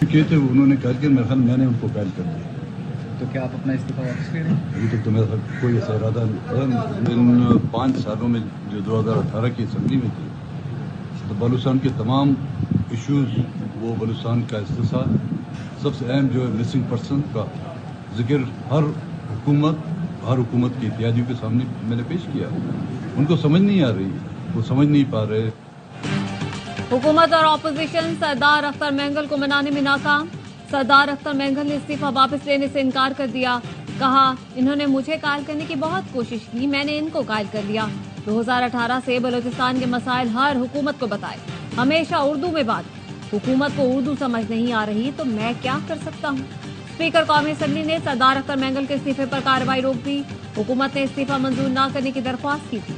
کہتے انہوں نے کہا کہ میں نے ان کو قائل کر دیا. تو کیا آپ اپنا استعفیٰ واپس لے رہے ہیں؟ ابھی تک تو میرا کوئی ایسا ارادہ نہیں. ان 5 سالوں میں جو 2018 کی اسمبلی میں تھی تو بلوچستان کے تمام ایشوز وہ بلوچستان کا استحصال سب سے اہم جو ہے مسنگ پرسن کا ذکر ہر حکومت کی اتحادیوں کے سامنے میں نے پیش کیا. ان کو سمجھ نہیں آ رہی, وہ سمجھ نہیں پا رہے. حکومت اور اپوزیشن سردار اختر مینگل کو منانے میں ناکام. سردار اختر مینگل نے استعفیٰ واپس لینے سے انکار کر دیا. کہا انہوں نے مجھے قائل کرنے کی بہت کوشش کی, میں نے ان کو قائل کر دیا. 2018 سے بلوچستان کے مسائل ہر حکومت کو بتائے, ہمیشہ اردو میں بات. حکومت کو اردو سمجھ نہیں آ رہی تو میں کیا کر سکتا ہوں. اسپیکر قومی اسمبلی نے سردار اختر مینگل کے استعفے پر کارروائی روک دی. حکومت نے استعفیٰ منظور نہ کرنے کی درخواست کی تھی.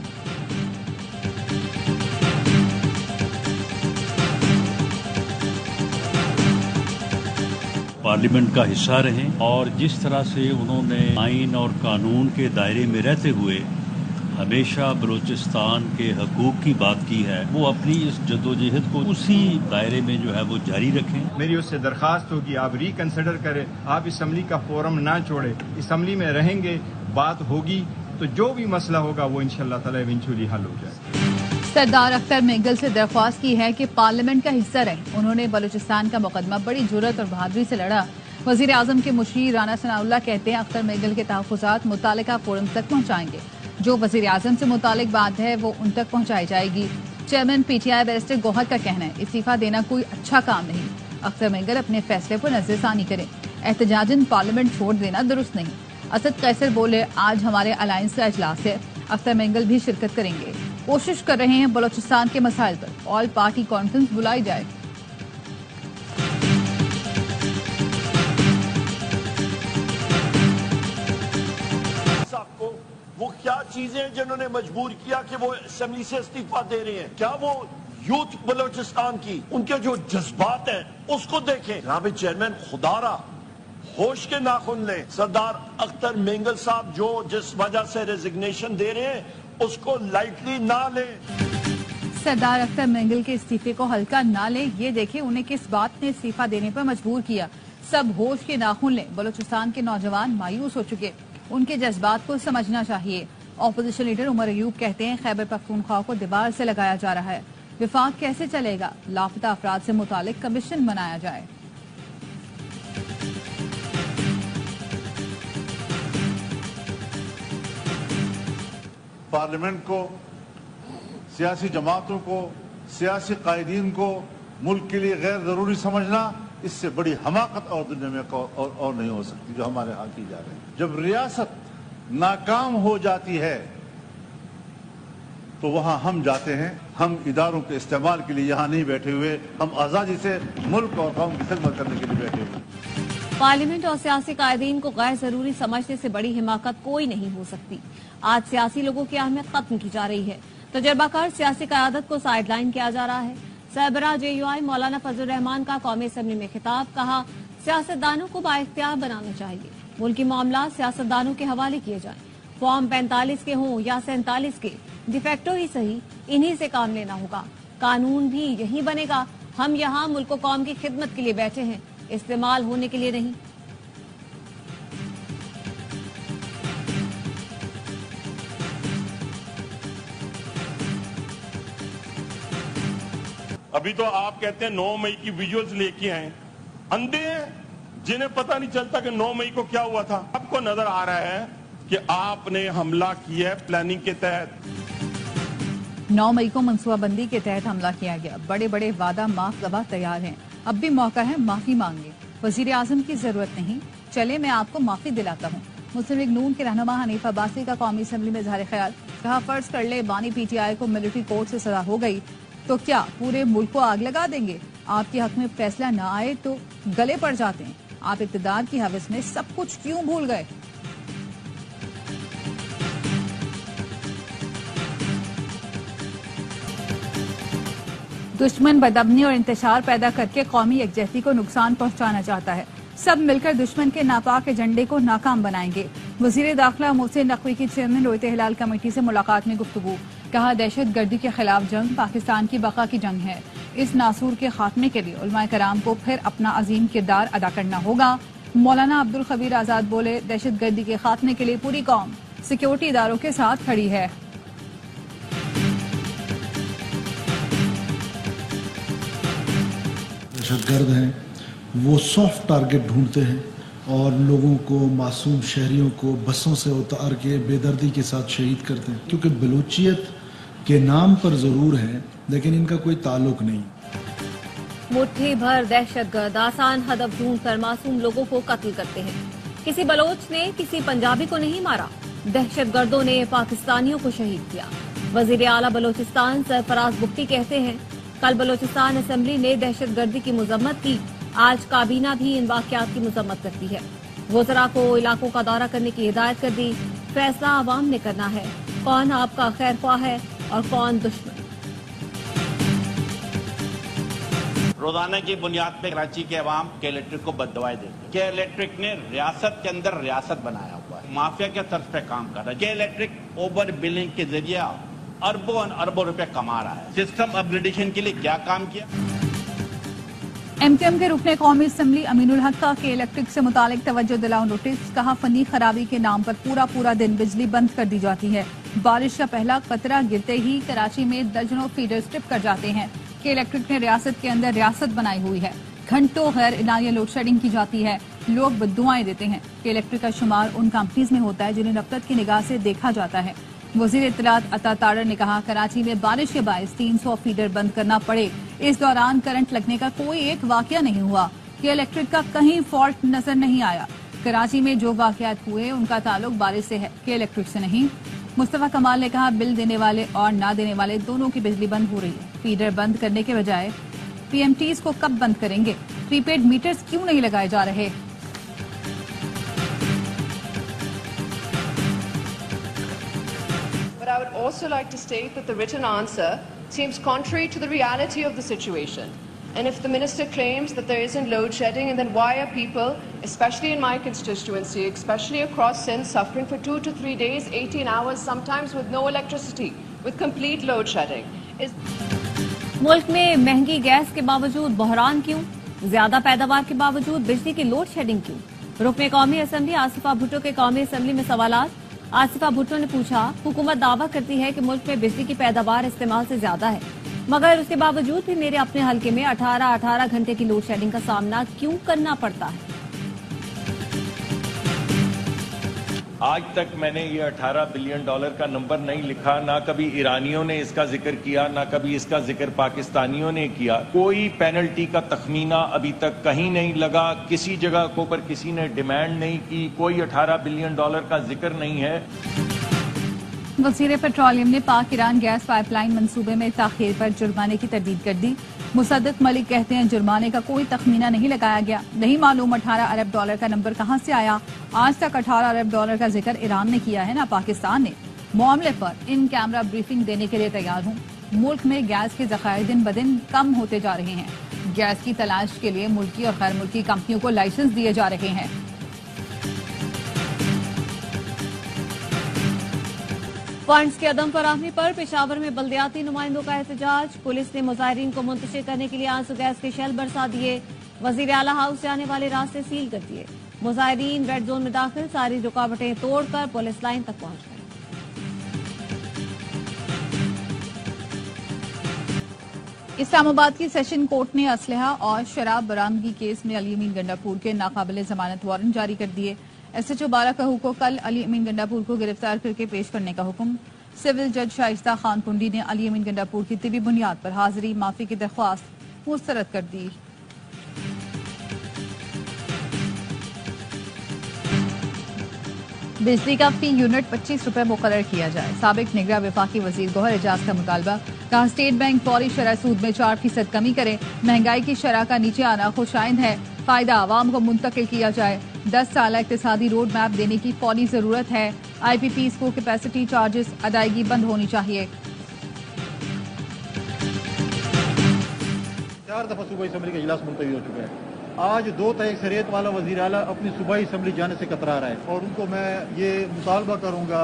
پارلیمنٹ کا حصہ رہیں اور جس طرح سے انہوں نے آئین اور قانون کے دائرے میں رہتے ہوئے ہمیشہ بلوچستان کے حقوق کی بات کی ہے, وہ اپنی اس جدوجہد کو اسی دائرے میں جو ہے وہ جاری رکھیں. میری اس سے درخواست ہوگی آپ ریکنسیڈر کریں, آپ اسمبلی کا فورم نہ چھوڑیں, اسمبلی میں رہیں گے, بات ہوگی تو جو بھی مسئلہ ہوگا وہ انشاءاللہ تعالی ایونچولی حل ہو جائے. سردار اختر مینگل سے درخواست کی ہے کہ پارلیمنٹ کا حصہ رہیں. انہوں نے بلوچستان کا مقدمہ بڑی جرأت اور بہادری سے لڑا. وزیر اعظم کے مشیر رانا ثناء اللہ کہتے ہیں اختر مینگل کے تحفظات متعلقہ فورم تک پہنچائیں گے. جو وزیر اعظم سے متعلق بات ہے وہ ان تک پہنچائی جائے گی. Chairman P T I barrister Gohar کا کہنا ہے استعفیٰ دینا کوئی اچھا کام نہیں. اختر مینگل اپنے فیصلے پر نظر ثانی کریں. احتجاجاً پارلیمنٹ چھوڑ دینا درست نہیں. اسد قیصر بولے آج ہمارے الائنس کا اجلاس ہے, اختر مینگل بھی شرکت کریں گے. کوشش کر رہے ہیں بلوچستان کے مسائل پر آل پارٹی کانفرنس بلائی جائے. وہ کیا چیزیں جنہوں نے مجبور کیا کہ وہ اسمبلی سے استعفیٰ دے رہے ہیں؟ کیا وہ یوتھ بلوچستان کی ان کے جو جذبات ہیں اس کو دیکھیں. جناب چیئرمین خدا را ہوش کے ناخن لیں. سردار اختر مینگل صاحب جو جس وجہ سے ریزگنیشن دے رہے ہیں اس کو لائٹلی نہ لیں. سردار اختر مینگل کے استعفے کو ہلکا نہ لیں, یہ دیکھیں انہیں کس بات نے استعفیٰ دینے پر مجبور کیا. سب ہوش کے ناخن لیں. بلوچستان کے نوجوان مایوس ہو چکے, ان کے جذبات کو سمجھنا چاہیے. اپوزیشن لیڈر عمر ایوب کہتے ہیں خیبر پختونخوا کو دیوار سے لگایا جا رہا ہے. وفاق کیسے چلے گا؟ لاپتہ افراد سے متعلق کمیشن بنایا جائے. پارلیمنٹ کو, سیاسی جماعتوں کو, سیاسی قائدین کو ملک کے لیے غیر ضروری سمجھنا, اس سے بڑی حماقت اور دنیا میں اور نہیں ہو سکتی جو ہمارے ہاں کی جا رہی ہے. جب ریاست ناکام ہو جاتی ہے تو وہاں ہم جاتے ہیں. ہم اداروں کے استعمال کے لیے یہاں نہیں بیٹھے ہوئے, ہم آزادی سے ملک اور قوم کی خدمت کرنے کے لیے بیٹھے ہوئے. پارلیمنٹ اور سیاسی قائدین کو غیر ضروری سمجھنے سے بڑی حماقت کوئی نہیں ہو سکتی. آج سیاسی لوگوں کی اہمیت ختم کی جا رہی ہے. تجربہ کار سیاسی قیادت کو سائیڈ لائن کیا جا رہا ہے. سربراہ JUI مولانا فضل الرحمان کا قومی اسمبلی میں خطاب. کہا سیاستدانوں کو بااختیار بنانا چاہیے. ملکی معاملات سیاستدانوں کے حوالے کیے جائیں. فارم 45 کے ہوں یا 47 کے, ڈیفیکٹو ہی صحیح, انہی سے کام لینا ہوگا. قانون بھی یہی بنے گا. ہم یہاں ملک و قوم کی خدمت کے لیے بیٹھے ہیں, استعمال ہونے کے لیے نہیں. ابھی تو آپ کہتے ہیں 9 مئی کی ویژولز لے کے آئے. اندھے ہیں جنہیں پتہ نہیں چلتا کہ 9 مئی کو کیا ہوا تھا. آپ کو نظر آ رہا ہے کہ آپ نے حملہ کیا ہے پلاننگ کے تحت. 9 مئی کو منصوبہ بندی کے تحت حملہ کیا گیا. بڑے بڑے وعدہ معاف زباں تیار ہیں. اب بھی موقع ہے معافی مانگے. وزیر اعظم کی ضرورت نہیں, چلے میں آپ کو معافی دلاتا ہوں. مسلم لیگ نون کے رہنما حنیف عباسی کا قومی اسمبلی میں اظہار خیال. کہا فرض کر لے بانی PTI کو ملٹری کورٹ سے سزا ہو گئی تو کیا پورے ملک کو آگ لگا دیں گے؟ آپ کے حق میں فیصلہ نہ آئے تو گلے پڑ جاتے ہیں. آپ اقتدار کی ہوس میں سب کچھ کیوں بھول گئے؟ دشمن بدامنی اور انتشار پیدا کر کے قومی یکجہتی کو نقصان پہنچانا چاہتا ہے. سب مل کر دشمن کے ناپاک ایجنڈے کو ناکام بنائیں گے. وزیر داخلہ محسن نقوی کی چیئرمین رویت ہلال کمیٹی سے ملاقات میں گفتگو. کہا دہشت گردی کے خلاف جنگ پاکستان کی بقا کی جنگ ہے. اس ناسور کے خاتمے کے لیے علماء کرام کو پھر اپنا عظیم کردار ادا کرنا ہوگا. مولانا عبدالخبیر آزاد بولے دہشت گردی کے خاتمے کے لیے پوری قوم سیکیورٹی اداروں کے ساتھ کھڑی ہے. دہشت گرد ہیں وہ سافٹ ٹارگٹ ڈھونڈتے ہیں اور لوگوں کو معصوم شہریوں کو بسوں سے اتار کے بے دردی کے ساتھ شہید کرتے ہیں کیونکہ بلوچیت کے نام پر ضرور ہے لیکن ان کا کوئی تعلق نہیں. مٹھی بھر دہشت گرد آسان ہدف ڈھونڈ کر معصوم لوگوں کو قتل کرتے ہیں. کسی بلوچ نے کسی پنجابی کو نہیں مارا، دہشت گردوں نے پاکستانیوں کو شہید کیا. وزیر اعلیٰ بلوچستان سرفراز بگٹی کہتے ہیں کل بلوچستان اسمبلی نے دہشت گردی کی مذمت کی، آج کابینہ بھی ان واقعات کی مذمت کرتی ہے. وزراء کو علاقوں کا دورہ کرنے کی ہدایت کر دی. فیصلہ عوام نے کرنا ہے، کون آپ کا خیر خواہ ہے اور کون دشمن. روزانہ کی بنیاد پہ کراچی کے عوام کے الیکٹرک کو بد دعائیں دیتے ہیں کہ الیکٹرک نے ریاست کے اندر ریاست بنایا ہوا ہے، مافیا کے طرز پہ کام کر رہا ہے کہ الیکٹرک اوور بلنگ کے ذریعے اربوں اربوں روپے کما رہا ہے. سسٹم اپ گریڈیشن کے لیے کیا کام کیا؟ ایم کیو ایم کے رکن قومی اسمبلی امین الحق کا کہ الیکٹرک سے متعلق توجہ دلاؤ نوٹس. کہا فنی خرابی کے نام پر پورا دن بجلی بند کر دی جاتی ہے. بارش کا پہلا قطرہ گرتے ہی کراچی میں درجنوں فیڈر اسٹرپ کر جاتے ہیں کہ الیکٹرک نے ریاست کے اندر ریاست بنائی ہوئی ہے. گھنٹوں غیر اعلانیہ لوڈ شیڈنگ کی جاتی ہے. لوگ بددعائیں دیتے ہیں کہ الیکٹرک کا شمار ان کمپنیز میں ہوتا ہے جنہیں نفرت کی نگاہ سے دیکھا جاتا ہے. وزیر اطلاعات عطا تاڑر نے کہا کراچی میں بارش کے باعث 300 فیڈر بند کرنا پڑے. اس دوران کرنٹ لگنے کا کوئی ایک واقعہ نہیں ہوا کہ الیکٹرک کا کہیں فالٹ نظر نہیں آیا. کراچی میں جو واقعات ہوئے ان کا تعلق بارش سے ہے کہ الیکٹرک سے نہیں. مصطفیٰ کمال نے کہا بل دینے والے اور نہ دینے والے دونوں کی بجلی بند ہو رہی ہے. فیڈر بند کرنے کے بجائے پی ایم ٹیز کو کب بند کریں گے؟ پری پیڈ میٹرز کیوں نہیں لگائے جا رہے؟ But I would also like to state that the written answer seems contrary to the reality of the situation. And if the minister claims that there isn't load shedding, and then why are people, especially in my constituency, especially across Sindh, suffering for 2 to 3 days, 18 hours, sometimes with no electricity, with complete load shedding? ملک میں مہنگی gas کے باوجود بحران کیوں؟ زیادہ پیداوار کے باوجود بجلی کی لوڈ شیڈنگ کیوں؟ رکن قومی اسمبلی آصفہ بھٹو کے قومی اسمبلی میں سوالات. آصفہ بھٹو نے پوچھا حکومت دعویٰ کرتی ہے کہ ملک میں بجلی کی پیداوار استعمال سے زیادہ ہے، مگر اس کے باوجود بھی میرے اپنے حلقے میں 18 گھنٹے کی لوڈ شیڈنگ کا سامنا کیوں کرنا پڑتا ہے؟ آج تک میں نے یہ $18 بلین کا نمبر نہیں لکھا، نہ کبھی ایرانیوں نے اس کا ذکر کیا، نہ کبھی اس کا ذکر پاکستانیوں نے کیا. کوئی پینلٹی کا تخمینہ ابھی تک کہیں نہیں لگا، کسی جگہ کو پر کسی نے ڈیمانڈ نہیں کی، کوئی $18 بلین کا ذکر نہیں ہے. وزیر پیٹرولیم نے پاک ایران گیس پائپ لائن منصوبے میں تاخیر پر جرمانے کی تردید کر دی. مصدق ملک کہتے ہیں جرمانے کا کوئی تخمینہ نہیں لگایا گیا، نہیں معلوم $18 ارب کا نمبر کہاں سے آیا. آج تک $18 ارب کا ذکر ایران نے کیا ہے نہ پاکستان نے. معاملے پر ان کیمرہ بریفنگ دینے کے لیے تیار ہوں. ملک میں گیس کے ذخائر دن بدن کم ہوتے جا رہے ہیں. گیس کی تلاش کے لیے ملکی اور غیر ملکی کمپنیوں کو لائسنس دیے جا رہے ہیں. فنڈز کی عدم فراہمی پر پشاور میں بلدیاتی نمائندوں کا احتجاج. پولیس نے مظاہرین کو منتشر کرنے کے لیے آنسو گیس کے شیل برسا دیے. وزیر اعلیٰ ہاؤس جانے والے راستے سیل کر دیے. مظاہرین ریڈ زون میں داخل ساری رکاوٹیں توڑ کر پولیس لائن تک پہنچ گئے. اسلام آباد کی سیشن کورٹ نے اسلحہ اور شراب برآمدگی کیس میں علی امین گنڈاپور کے ناقابل ضمانت وارنٹ جاری کر دیے. ایس ایچ او 12 کہو کو کل علی امین گنڈاپور کو گرفتار کر کے پیش کرنے کا حکم. سول جج شائستہ خان کنڈی نے علی امین گنڈاپور کی طبی بنیاد پر حاضری معافی کی درخواست مسترد کر دی. بجلی کا فی یونٹ 25 روپے مقرر کیا جائے. سابق نگراں وفاقی وزیر گوہر اعجاز کا مطالبہ. کہا اسٹیٹ بینک فوری شرح سود میں 4% کمی کرے. مہنگائی کی شرح کا نیچے آنا خوشائند ہے. فائدہ عوام کو منتقل کیا جائے. 10 سالہ اقتصادی روڈ میپ دینے کی فوری ضرورت ہے. آئی پی پیز کو کیپیسٹی چارجز ادائیگی بند ہونی چاہیے. 4 دفعہ صوبائی اسمبلی کا اجلاس ملتوی ہو چکا ہے. آج 2 تا اکثریت والا وزیر اعلیٰ اپنی صوبائی اسمبلی جانے سے کترا رہا ہے اور ان کو میں یہ مطالبہ کروں گا